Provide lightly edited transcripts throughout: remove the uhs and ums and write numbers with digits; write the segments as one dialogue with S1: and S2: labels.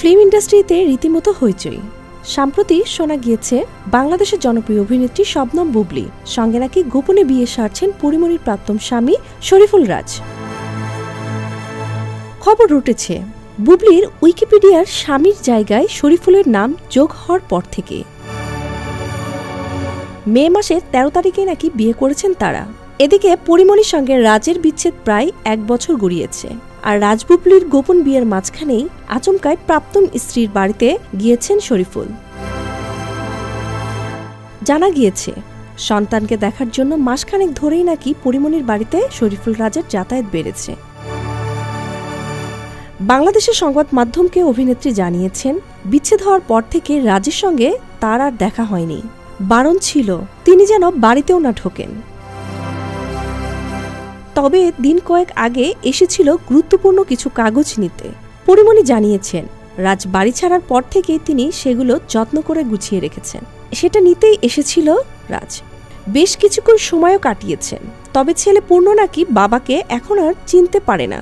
S1: Film ইন্ডাস্ট্রিতে রীতিমতো হইচই। সম্প্রতি শোনা গিয়েছে বাংলাদেশের জনপ্রিয় অভিনেত্রী শবনম বুবলি সঙ্গে নাকি গোপনে বিয়ে সারছেন পরিমণির প্রাক্তন স্বামী শরীফুল রাজ। খবর উঠেছে বুবলির উইকিপিডিয়ার স্বামীর জায়গায় শরীফুলের নাম যোগ হওয়ার পর থেকে। মে মাসের ১৩ তারিখে নাকি বিয়ে করেছেন তারা। এদিকে পরিমণির সঙ্গে রাজের বিচ্ছেদ প্রায় ১ বছর গড়িয়েছে। আর রাজ বুবলির গোপন বিয়ের মাঝখানেই আচমকায় প্রাক্তন স্ত্রীর বাড়িতে গিয়েছেন শরীফুল। জানা গিয়েছে সন্তানকে দেখার জন্য মাসখানেক ধরেই নাকি পরিমণির বাড়িতে শরীফুল রাজের যাতায়াত বেড়েছে। বাংলাদেশের সংবাদ মাধ্যমকে অভিনেত্রী জানিয়েছেন, বিচ্ছেদ হওয়ার পর থেকে রাজের সঙ্গে তার আর দেখা হয়নি। বারণ ছিল তিনি যেন বাড়িতেও না ঢোকেন। তবে দিন কয়েক আগে এসেছিল গুরুত্বপূর্ণ কিছু কাগজ নিতে। পরিমণি জানিয়েছেন, রাজ বাড়ি ছাড়ার পর থেকেই তিনি সেগুলো যত্ন করে গুছিয়ে রেখেছেন। সেটা নিতেই এসেছিল রাজ। বেশ কিছুক্ষণ সময়ও কাটিয়েছেন। তবে ছেলে পূর্ণ নাকি বাবাকে এখন আর চিনতে পারে না।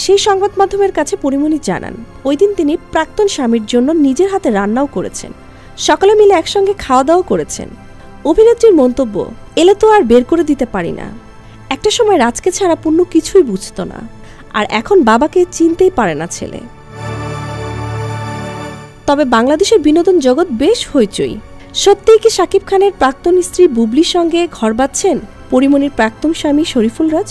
S1: সেই সংবাদ মাধ্যমের কাছে পরিমণি জানান, ওই দিন তিনি প্রাক্তন স্বামীর জন্য নিজের হাতে রান্নাও করেছেন। সকালে মিলে একসঙ্গে খাওয়া দাওয়া করেছেন। অভিনেত্রীর মন্তব্য, এলে তো আর বের করে দিতে পারি না। একটা সময় রাজকে ছাড়া পূর্ণ কিছুই বুঝত না, আর এখন বাবাকে চিনতেই পারে না ছেলে। তবে বাংলাদেশের বিনোদন জগৎ বেশ হইচই। সত্যিই কি শাকিব খানের প্রাক্তন স্ত্রী বুবলির সঙ্গে ঘর বাঁধছেন পরিমণির প্রাক্তন স্বামী শরীফুল রাজ?